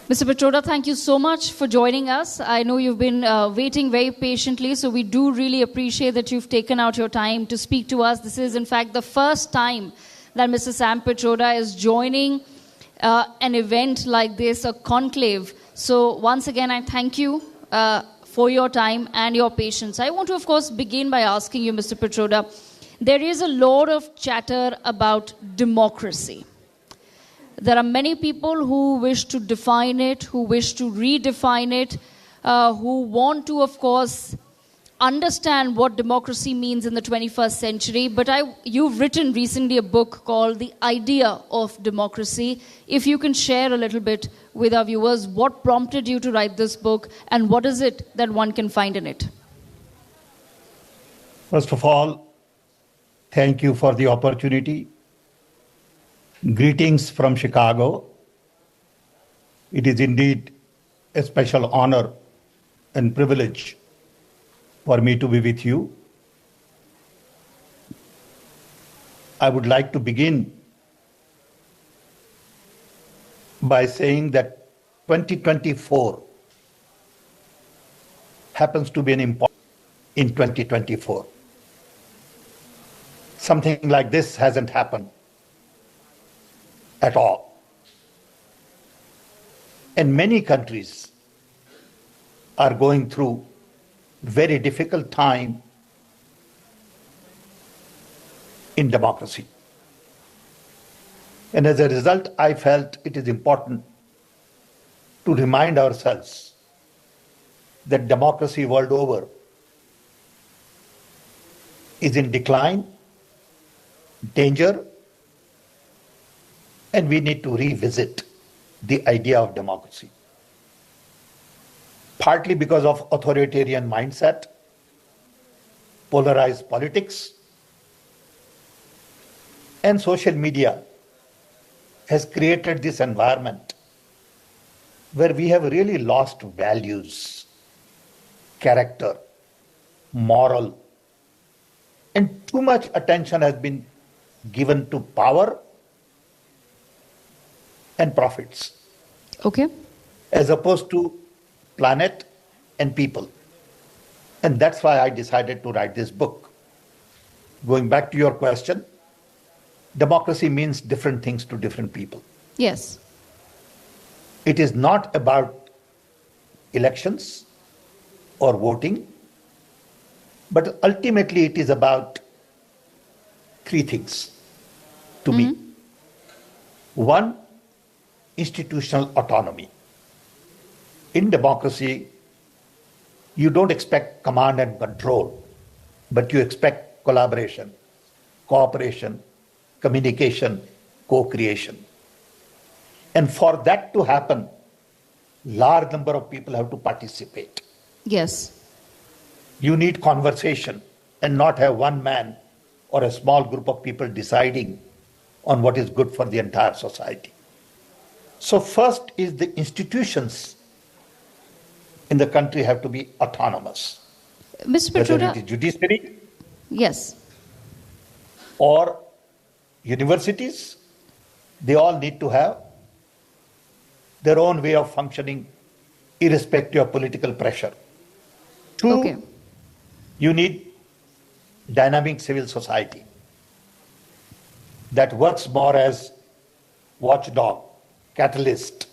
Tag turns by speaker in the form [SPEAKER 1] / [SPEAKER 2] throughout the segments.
[SPEAKER 1] Mr. Pitroda, thank you so much for joining us. I know you've been waiting very patiently, so we do really appreciate that you've taken out your time to speak to us. This is, in fact, the first time that Mr. Sam Pitroda is joining an event like this, a conclave. So once again, I thank you for your time and your patience. I want to, of course, begin by asking you, Mr. Pitroda, there is a lot of chatter about democracy. There are many people who wish to define it, who wish to redefine it, who want to, of course, understand what democracy means in the 21st century. But you've written recently a book called The Idea of Democracy. If you can share a little bit with our viewers, what prompted you to write this book and what is it that one can find in it?
[SPEAKER 2] First of all, thank you for the opportunity. Greetings from Chicago. It is indeed a special honor and privilege for me to be with you. I would like to begin by saying that 2024 happens to be an important in 2024. Something like this hasn't happened at all. And many countries are going through very difficult time in democracy. And as a result, I felt it is important to remind ourselves that democracy world over is in decline, danger, and we need to revisit the idea of democracy. Partly because of authoritarian mindset, polarized politics, and social media has created this environment where we have really lost values, character, moral, and too much attention has been given to power and profits.
[SPEAKER 1] Okay.
[SPEAKER 2] As opposed to planet and people. And that's why I decided to write this book. Going back to your question, democracy means different things to different people.
[SPEAKER 1] Yes.
[SPEAKER 2] It is not about elections or voting, but ultimately it is about three things to me. One, institutional autonomy. In democracy, you don't expect command and control, but you expect collaboration, cooperation, communication, co-creation. And for that to happen, large number of people have to participate.
[SPEAKER 1] Yes.
[SPEAKER 2] You need conversation and not have one man or a small group of people deciding on what is good for the entire society. So first is the institutions in the country have to be autonomous.
[SPEAKER 1] Mr. Pitroda.
[SPEAKER 2] Whether it is judiciary,
[SPEAKER 1] yes,
[SPEAKER 2] or universities, they all need to have their own way of functioning irrespective of political pressure. Two,
[SPEAKER 1] okay,
[SPEAKER 2] you need dynamic civil society that works more as watchdog, catalyst.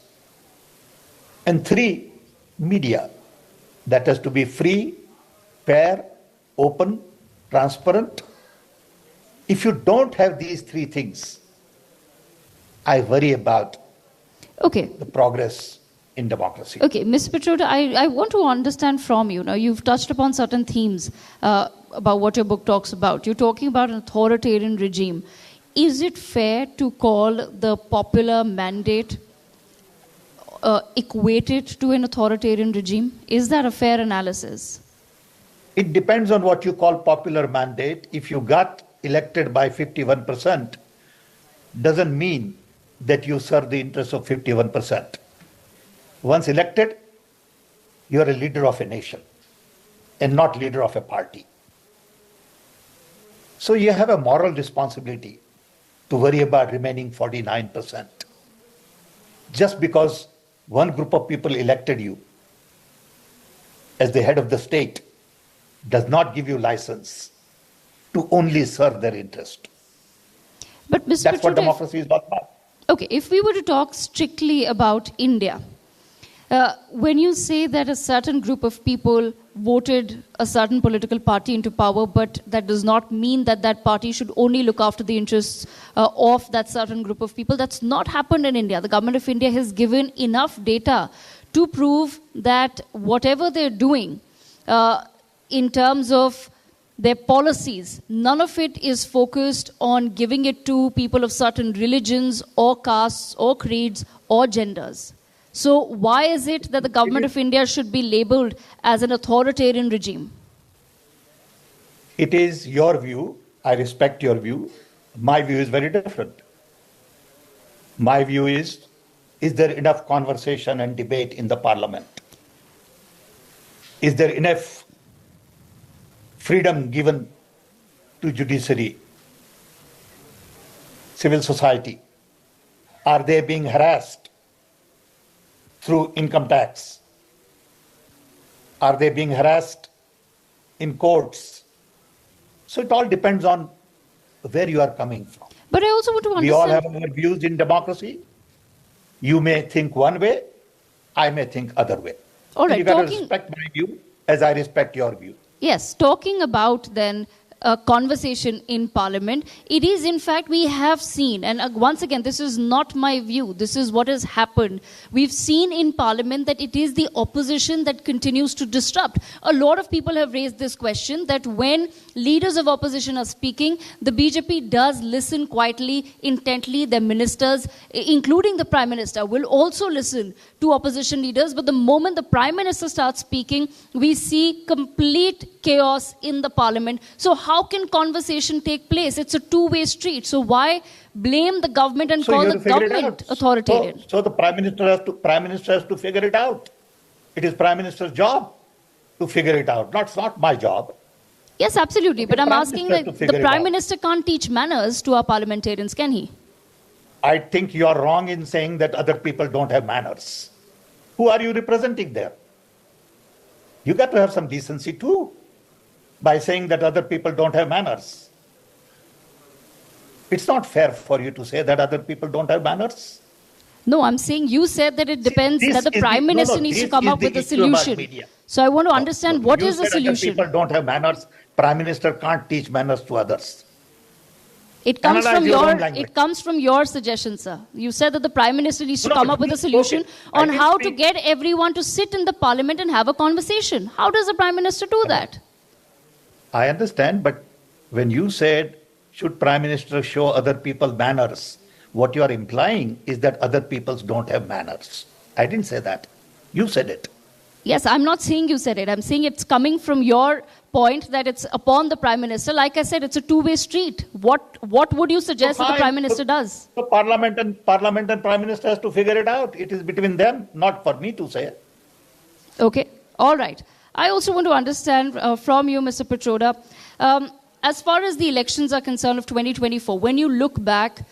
[SPEAKER 2] And three, media that has to be free, fair, open, transparent. If you don't have these three things, I worry about the progress in democracy.
[SPEAKER 1] Okay, Ms. Pitroda, I want to understand from you. Now, you've touched upon certain themes about what your book talks about. You're talking about an authoritarian regime. Is it fair to call the popular mandate equated to an authoritarian regime? Is that a fair analysis?
[SPEAKER 2] It depends on what you call popular mandate. If you got elected by 51%, doesn't mean that you serve the interests of 51%. Once elected, you're a leader of a nation and not leader of a party. So you have a moral responsibility to worry about remaining 49%. Just because one group of people elected you as the head of the state does not give you license to only serve their interest.
[SPEAKER 1] But Mr.
[SPEAKER 2] That's what
[SPEAKER 1] Pitroda,
[SPEAKER 2] democracy is all about.
[SPEAKER 1] okay, if we were to talk strictly about India, when you say that a certain group of people voted a certain political party into power, but that does not mean that that party should only look after the interests of that certain group of people. That's not happened in India. The government of India has given enough data to prove that whatever they're doing in terms of their policies, none of it is focused on giving it to people of certain religions or castes or creeds or genders. So why is it that the government of India should be labeled as an authoritarian regime?
[SPEAKER 2] It is your view. I respect your view. My view is very different. My view is there enough conversation and debate in the parliament? Is there enough freedom given to judiciary, civil society? Are they being harassed through income tax? Are they being harassed in courts? So it all depends on where you are coming from.
[SPEAKER 1] But I also want to understand...
[SPEAKER 2] We all have our views in democracy. You may think one way, I may think other way.
[SPEAKER 1] All right,
[SPEAKER 2] you got to respect my view as I respect your view.
[SPEAKER 1] Yes, talking about then a conversation in Parliament, it is in fact we have seen, and once again, this is not my view, this is what has happened. We've seen in Parliament that it is the opposition that continues to disrupt. A lot of people have raised this question that when leaders of opposition are speaking, the BJP does listen quietly, intently. Their ministers, including the Prime Minister, will also listen to opposition leaders. But the moment the Prime Minister starts speaking, we see complete chaos in the Parliament. So how can conversation take place? It's a two-way street. So why blame the government and call the government authoritarian?
[SPEAKER 2] So the Prime Minister has to figure it out. It is Prime Minister's job to figure it out. It's not my job.
[SPEAKER 1] Yes, absolutely. But I'm asking that the Prime Minister can't teach manners to our parliamentarians, can he?
[SPEAKER 2] I think you are wrong in saying that other people don't have manners. Who are you representing there? You got to have some decency too by saying that other people don't have manners. It's not fair for you to say that other people don't have manners.
[SPEAKER 1] No, I'm saying you said that it depends, that the Prime Minister needs to come up with a solution. So I want to understand what is the solution.
[SPEAKER 2] Other people don't have manners. Prime Minister can't teach manners to others.
[SPEAKER 1] It comes from your suggestion, sir. You said that the Prime Minister needs to come up with a solution on how to get everyone to sit in the Parliament and have a conversation. How does the Prime Minister do that?
[SPEAKER 2] I understand, but when you said, should Prime Minister show other people manners, what you are implying is that other people don't have manners. I didn't say that. You said it.
[SPEAKER 1] Yes, I'm not saying you said it. I'm saying it's coming from your point that it's upon the Prime Minister. Like I said, it's a two-way street. What would you suggest that the Prime Minister does?
[SPEAKER 2] The Parliament and Prime Minister has to figure it out. It is between them, not for me to say.
[SPEAKER 1] Okay, all right. I also want to understand from you, Mr. Pitroda, as far as the elections are concerned of 2024, when you look back,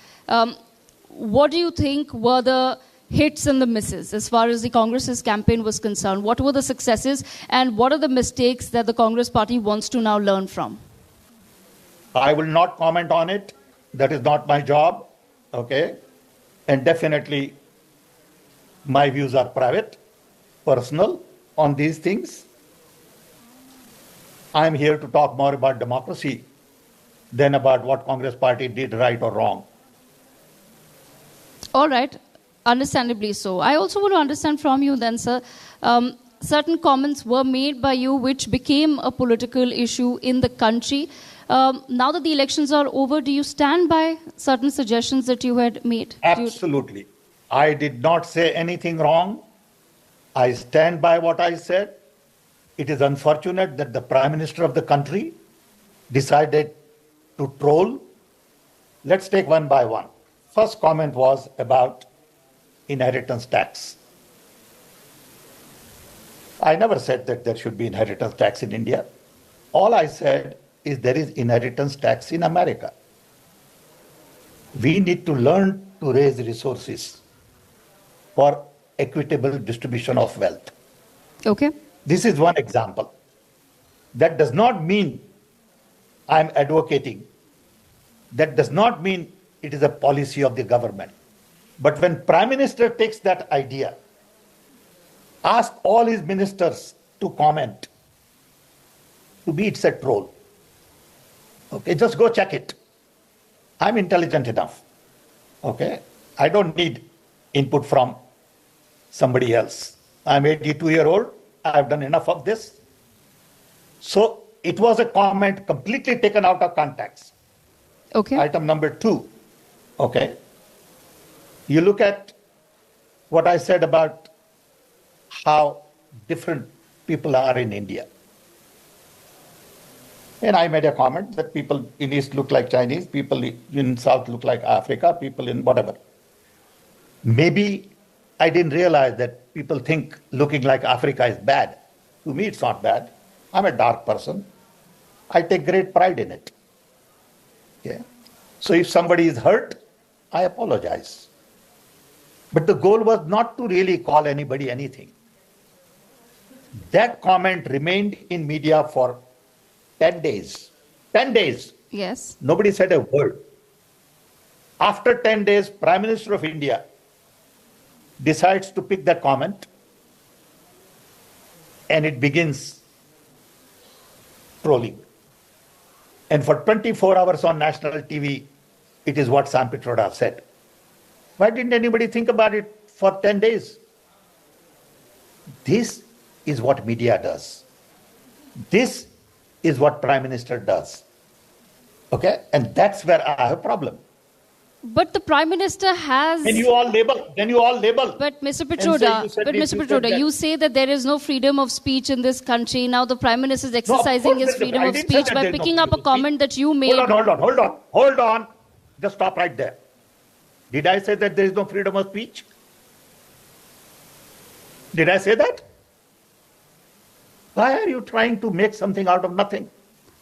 [SPEAKER 1] what do you think were the hits and the misses as far as the Congress's campaign was concerned? What were the successes and what are the mistakes that the Congress party wants to now learn from?
[SPEAKER 2] I will not comment on it. That is not my job. Okay. And definitely my views are private, personal on these things. I'm here to talk more about democracy than about what Congress party did right or wrong.
[SPEAKER 1] All right. Understandably so. I also want to understand from you then, sir, certain comments were made by you which became a political issue in the country. Now that the elections are over, do you stand by certain suggestions that you had made?
[SPEAKER 2] Absolutely. I did not say anything wrong. I stand by what I said. It is unfortunate that the Prime Minister of the country decided to troll. Let's take one by one. First comment was about inheritance tax. I never said that there should be inheritance tax in India. All I said is there is inheritance tax in America. We need to learn to raise resources for equitable distribution of wealth.
[SPEAKER 1] Okay.
[SPEAKER 2] This is one example. That does not mean I'm advocating. That does not mean it is a policy of the government. But when Prime Minister takes that idea, ask all his ministers to comment, to me it's a troll. Okay, just go check it. I'm intelligent enough. Okay, I don't need input from somebody else. I'm 82-year-old. I've done enough of this. So it was a comment completely taken out of context.
[SPEAKER 1] Okay.
[SPEAKER 2] Item number 2. Okay. You look at what I said about how different people are in India. And I made a comment that people in East look like Chinese, people in South look like Africa, people in whatever. Maybe I didn't realize that people think looking like Africa is bad. To me, it's not bad. I'm a dark person. I take great pride in it. Yeah. So if somebody is hurt, I apologize. But the goal was not to really call anybody anything. That comment remained in media for 10 days. 10 days.
[SPEAKER 1] Yes.
[SPEAKER 2] Nobody said a word. After 10 days, Prime Minister of India decides to pick that comment and it begins trolling. And for 24 hours on national TV, it is what Sam Pitroda said. Why didn't anybody think about it for 10 days? This is what media does. This is what Prime Minister does. Okay? And that's where I have a problem.
[SPEAKER 1] But the Prime Minister has...
[SPEAKER 2] Then you all label.
[SPEAKER 1] But Mr. Pitroda, you say that there is no freedom of speech in this country. Now the Prime Minister is exercising his freedom of speech by picking up a comment that you made.
[SPEAKER 2] Hold on. Just stop right there. Did I say that there is no freedom of speech? Did I say that? Why are you trying to make something out of nothing?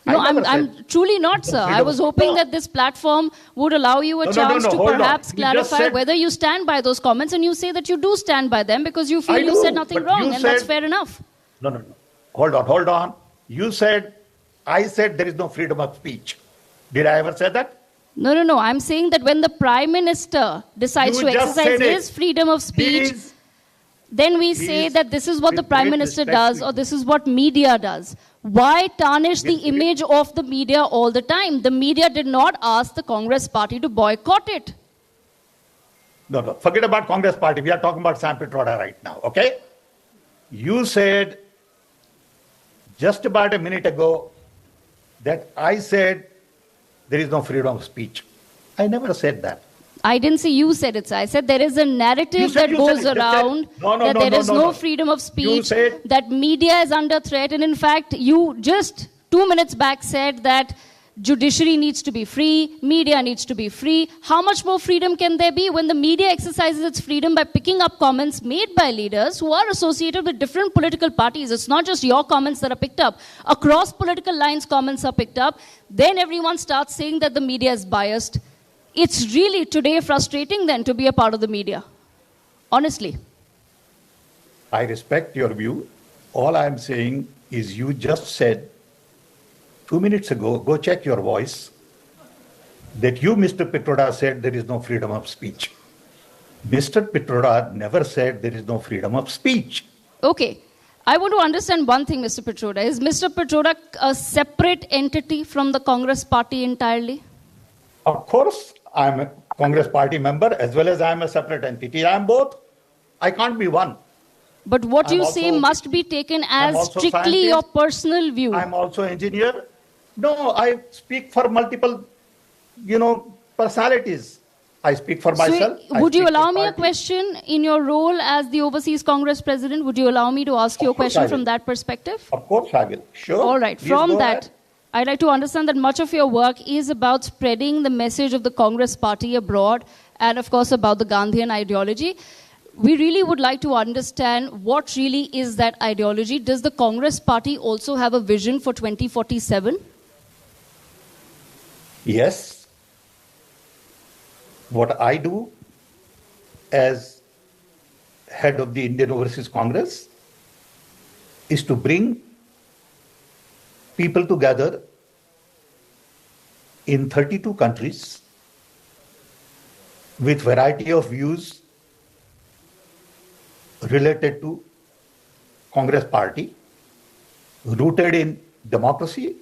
[SPEAKER 1] No, I'm truly not, sir. I was hoping that this platform would allow you a chance to perhaps clarify whether you stand by those comments, and you say that you do stand by them because you feel you said nothing wrong, and that's fair enough.
[SPEAKER 2] No. Hold on. I said there is no freedom of speech. Did I ever say that?
[SPEAKER 1] No. I'm saying that when the Prime Minister decides to exercise his freedom of speech, then we say that this is what the Prime Minister does or this is what media does. Why tarnish the image of the media all the time? The media did not ask the Congress party to boycott it.
[SPEAKER 2] No. Forget about Congress party. We are talking about Sam Pitroda right now, okay? You said just about a minute ago that I said there is no freedom of speech. I never said that.
[SPEAKER 1] I didn't say you said it, sir. I said there is a narrative that goes around that there is no freedom of speech, that media is under threat. And in fact, you just 2 minutes back said that judiciary needs to be free, media needs to be free. How much more freedom can there be when the media exercises its freedom by picking up comments made by leaders who are associated with different political parties? It's not just your comments that are picked up. Across political lines, comments are picked up. Then everyone starts saying that the media is biased. It's really today frustrating then to be a part of the media. Honestly.
[SPEAKER 2] I respect your view. All I'm saying is you just said 2 minutes ago, go check your voice, that you, Mr. Pitroda, said there is no freedom of speech. Mr. Pitroda never said there is no freedom of speech.
[SPEAKER 1] Okay. I want to understand one thing, Mr. Pitroda. Is Mr. Pitroda a separate entity from the Congress party entirely?
[SPEAKER 2] Of course, I'm a Congress party member as well as I'm a separate entity. I'm both. I can't be one.
[SPEAKER 1] But what you say must be taken as strictly your personal view.
[SPEAKER 2] I'm also engineer. No, I speak for multiple, personalities. I speak for myself.
[SPEAKER 1] So, would you allow me a question in your role as the Overseas Congress President? Would you allow me to ask you a question from that perspective?
[SPEAKER 2] Of course I will. Sure.
[SPEAKER 1] All right. From that, I'd like to understand that much of your work is about spreading the message of the Congress party abroad and, of course, about the Gandhian ideology. We really would like to understand what really is that ideology. Does the Congress party also have a vision for 2047?
[SPEAKER 2] Yes. What I do as head of the Indian Overseas Congress is to bring people together in 32 countries with variety of views related to Congress party, rooted in democracy,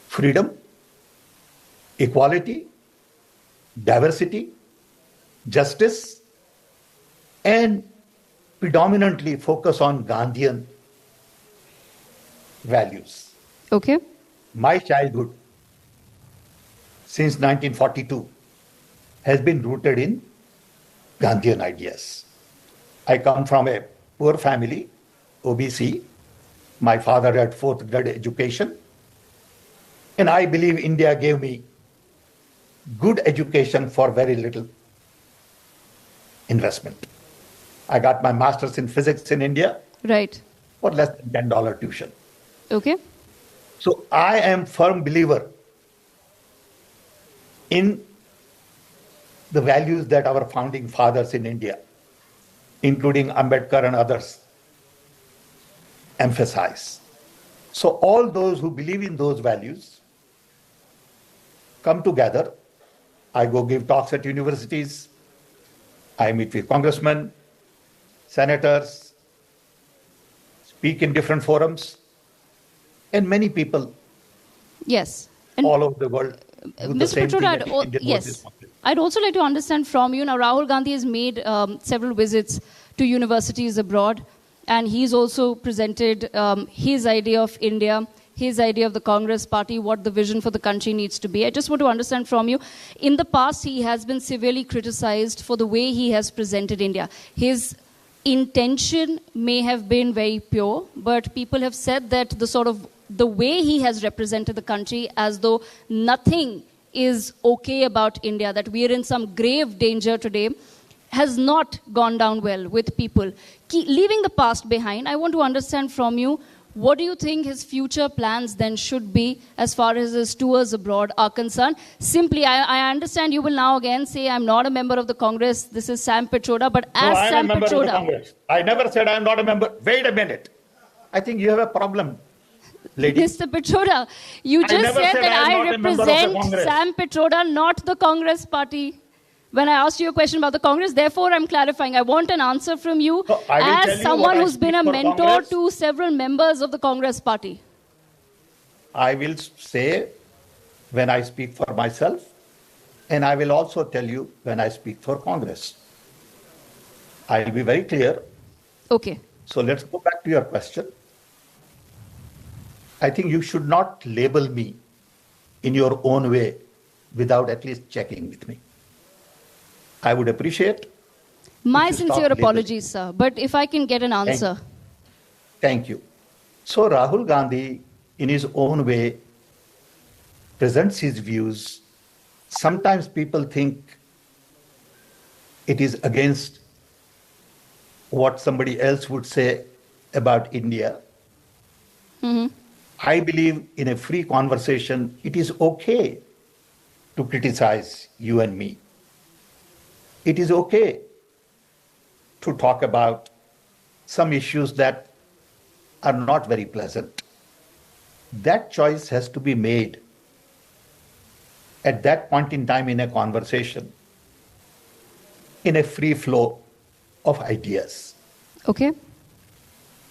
[SPEAKER 2] freedom, equality, diversity, justice, and predominantly focus on Gandhian values.
[SPEAKER 1] Okay.
[SPEAKER 2] My childhood, since 1942, has been rooted in Gandhian ideas. I come from a poor family, OBC. My father had fourth grade education. And I believe India gave me good education for very little investment. I got my master's in physics in India
[SPEAKER 1] Right.
[SPEAKER 2] for less than $10 tuition.
[SPEAKER 1] Okay.
[SPEAKER 2] So I am firm believer in the values that our founding fathers in India, including Ambedkar and others, emphasize. So all those who believe in those values come together. I go give talks at universities. I meet with congressmen, senators, speak in different forums, and many people
[SPEAKER 1] Yes. And
[SPEAKER 2] all over the world do the
[SPEAKER 1] Mr.
[SPEAKER 2] same thing
[SPEAKER 1] Pitroda,
[SPEAKER 2] at Indian
[SPEAKER 1] yes.
[SPEAKER 2] Overseas Congress.
[SPEAKER 1] I'd also like to understand from you, now Rahul Gandhi has made several visits to universities abroad, and he's also presented his idea of India, his idea of the Congress party, what the vision for the country needs to be. I just want to understand from you, in the past he has been severely criticized for the way he has presented India. His intention may have been very pure, but people have said that the way he has represented the country as though nothing is okay about India, that we are in some grave danger today, has not gone down well with people. Leaving the past behind, I want to understand from you, what do you think his future plans then should be as far as his tours abroad are concerned? Simply, I understand you will now again say, I'm not a member of the Congress, this is Sam Pitroda, but as
[SPEAKER 2] No, I'm
[SPEAKER 1] Sam
[SPEAKER 2] a member of the
[SPEAKER 1] Pitroda...
[SPEAKER 2] Congress. I never said I'm not a member. Wait a minute. I think you have a problem, lady.
[SPEAKER 1] Mr. Pitroda, you just
[SPEAKER 2] never
[SPEAKER 1] said
[SPEAKER 2] said
[SPEAKER 1] that
[SPEAKER 2] I am
[SPEAKER 1] I
[SPEAKER 2] not a member of the
[SPEAKER 1] represent
[SPEAKER 2] Congress.
[SPEAKER 1] Sam Pitroda, not the Congress party. When I asked you a question about the Congress, therefore I'm clarifying. I want an answer from you
[SPEAKER 2] So I will tell
[SPEAKER 1] as
[SPEAKER 2] you
[SPEAKER 1] someone
[SPEAKER 2] what I
[SPEAKER 1] who's been a
[SPEAKER 2] speak for
[SPEAKER 1] mentor
[SPEAKER 2] Congress.
[SPEAKER 1] to several members of the Congress party.
[SPEAKER 2] I will say when I speak for myself, and I will also tell you when I speak for Congress. I'll be very clear.
[SPEAKER 1] Okay.
[SPEAKER 2] So let's go back to your question. I think you should not label me in your own way without at least checking with me. I would appreciate.
[SPEAKER 1] My
[SPEAKER 2] if you stop
[SPEAKER 1] sincere
[SPEAKER 2] labeling.
[SPEAKER 1] apologies, sir, but if I can get an answer.
[SPEAKER 2] Thank you. So Rahul Gandhi, in his own way, presents his views. Sometimes people think it is against what somebody else would say about India.
[SPEAKER 1] Mm-hmm.
[SPEAKER 2] I believe in a free conversation, it is okay to criticize you and me. It is okay to talk about some issues that are not very pleasant. That choice has to be made at that point in time in a conversation, in a free flow of ideas.
[SPEAKER 1] Okay.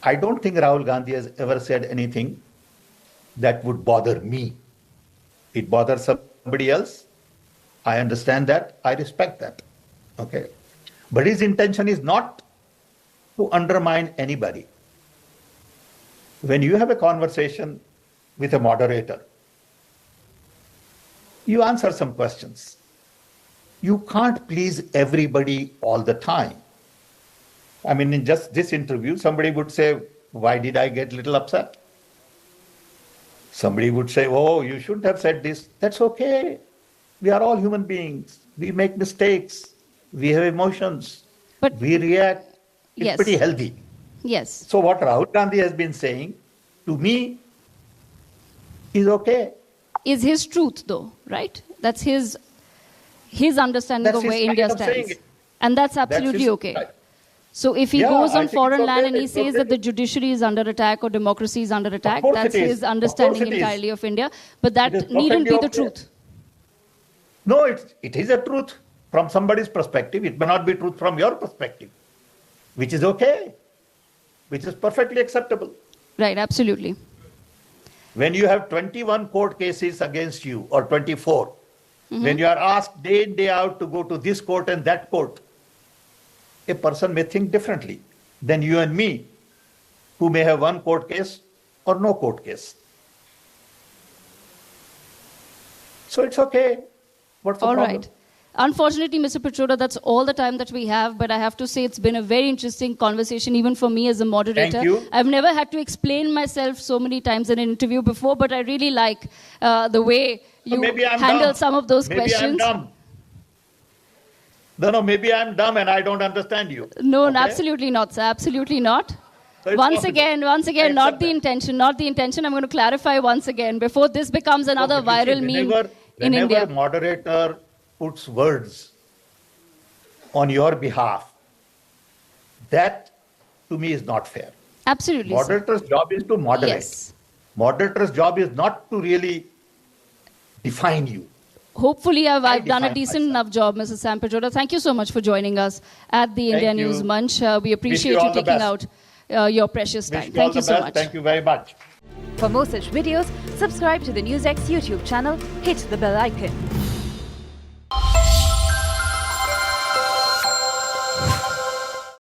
[SPEAKER 2] I don't think Rahul Gandhi has ever said anything that would bother me. It bothers somebody else. I understand that. I respect that. Okay. But his intention is not to undermine anybody. When you have a conversation with a moderator, you answer some questions. You can't please everybody all the time. I mean, in just this interview, somebody would say, why did I get a little upset? Somebody would say, oh, you shouldn't have said this. That's okay. We are all human beings. We make mistakes. We have emotions.
[SPEAKER 1] But
[SPEAKER 2] we react. It's
[SPEAKER 1] yes.
[SPEAKER 2] pretty healthy.
[SPEAKER 1] Yes.
[SPEAKER 2] So what Rahul Gandhi has been saying, to me, is okay.
[SPEAKER 1] Is his truth, though, right? That's his understanding
[SPEAKER 2] That's
[SPEAKER 1] of where
[SPEAKER 2] his
[SPEAKER 1] India
[SPEAKER 2] kind of saying
[SPEAKER 1] stands.
[SPEAKER 2] it.
[SPEAKER 1] And that's
[SPEAKER 2] That's
[SPEAKER 1] absolutely
[SPEAKER 2] his
[SPEAKER 1] okay.
[SPEAKER 2] style.
[SPEAKER 1] So if he
[SPEAKER 2] Yeah,
[SPEAKER 1] goes
[SPEAKER 2] I
[SPEAKER 1] on
[SPEAKER 2] think
[SPEAKER 1] foreign
[SPEAKER 2] it's
[SPEAKER 1] land
[SPEAKER 2] okay,
[SPEAKER 1] and he
[SPEAKER 2] it's
[SPEAKER 1] says
[SPEAKER 2] okay.
[SPEAKER 1] that the judiciary is under attack or democracy is under attack,
[SPEAKER 2] course
[SPEAKER 1] that's
[SPEAKER 2] it is.
[SPEAKER 1] his
[SPEAKER 2] Of
[SPEAKER 1] understanding
[SPEAKER 2] course it is.
[SPEAKER 1] entirely of India. But
[SPEAKER 2] It
[SPEAKER 1] that
[SPEAKER 2] is
[SPEAKER 1] needn't be
[SPEAKER 2] perfectly
[SPEAKER 1] the
[SPEAKER 2] okay.
[SPEAKER 1] truth.
[SPEAKER 2] No, it is a truth from somebody's perspective. It may not be truth from your perspective, which is okay, which is perfectly acceptable.
[SPEAKER 1] Right, absolutely.
[SPEAKER 2] When you have 21 court cases against you or 24, when you are asked day in, day out to go to this court and that court, a person may think differently than you and me, who may have one court case or no court case. So it's okay. What's the
[SPEAKER 1] All
[SPEAKER 2] problem?
[SPEAKER 1] right. Unfortunately, Mr. Pitroda, that's all the time that we have, but I have to say it's been a very interesting conversation, even for me as a moderator.
[SPEAKER 2] Thank you.
[SPEAKER 1] I've never had to explain myself so many times in an interview before, but I really like the way you
[SPEAKER 2] Maybe I'm
[SPEAKER 1] handle
[SPEAKER 2] dumb.
[SPEAKER 1] some of those
[SPEAKER 2] Maybe
[SPEAKER 1] questions.
[SPEAKER 2] I'm dumb. No, maybe I'm dumb and I don't understand you.
[SPEAKER 1] No,
[SPEAKER 2] Okay?
[SPEAKER 1] absolutely not, sir. Absolutely not.
[SPEAKER 2] So it's
[SPEAKER 1] Once
[SPEAKER 2] possible.
[SPEAKER 1] again,
[SPEAKER 2] I
[SPEAKER 1] not
[SPEAKER 2] accept
[SPEAKER 1] the
[SPEAKER 2] that.
[SPEAKER 1] intention, not the intention. I'm going to clarify once again before this becomes another
[SPEAKER 2] But you see,
[SPEAKER 1] viral meme
[SPEAKER 2] whenever
[SPEAKER 1] in India.
[SPEAKER 2] moderator puts words on your behalf, that to me is not fair.
[SPEAKER 1] Absolutely, sir.
[SPEAKER 2] Moderator's job is to moderate.
[SPEAKER 1] Yes.
[SPEAKER 2] Moderator's job is not to really define you.
[SPEAKER 1] Hopefully, I've done a
[SPEAKER 2] define
[SPEAKER 1] decent
[SPEAKER 2] myself.
[SPEAKER 1] enough job, Mrs. Sam Pitroda. Thank you so much for joining us at the India
[SPEAKER 2] Thank you.
[SPEAKER 1] News Manch. We appreciate
[SPEAKER 2] all
[SPEAKER 1] you
[SPEAKER 2] the
[SPEAKER 1] taking
[SPEAKER 2] best.
[SPEAKER 1] out your precious
[SPEAKER 2] Wish
[SPEAKER 1] time.
[SPEAKER 2] you all
[SPEAKER 1] Thank you
[SPEAKER 2] the
[SPEAKER 1] so
[SPEAKER 2] best.
[SPEAKER 1] much.
[SPEAKER 2] Thank you very much.
[SPEAKER 3] For more such videos, subscribe to the NewsX YouTube channel, hit the bell icon.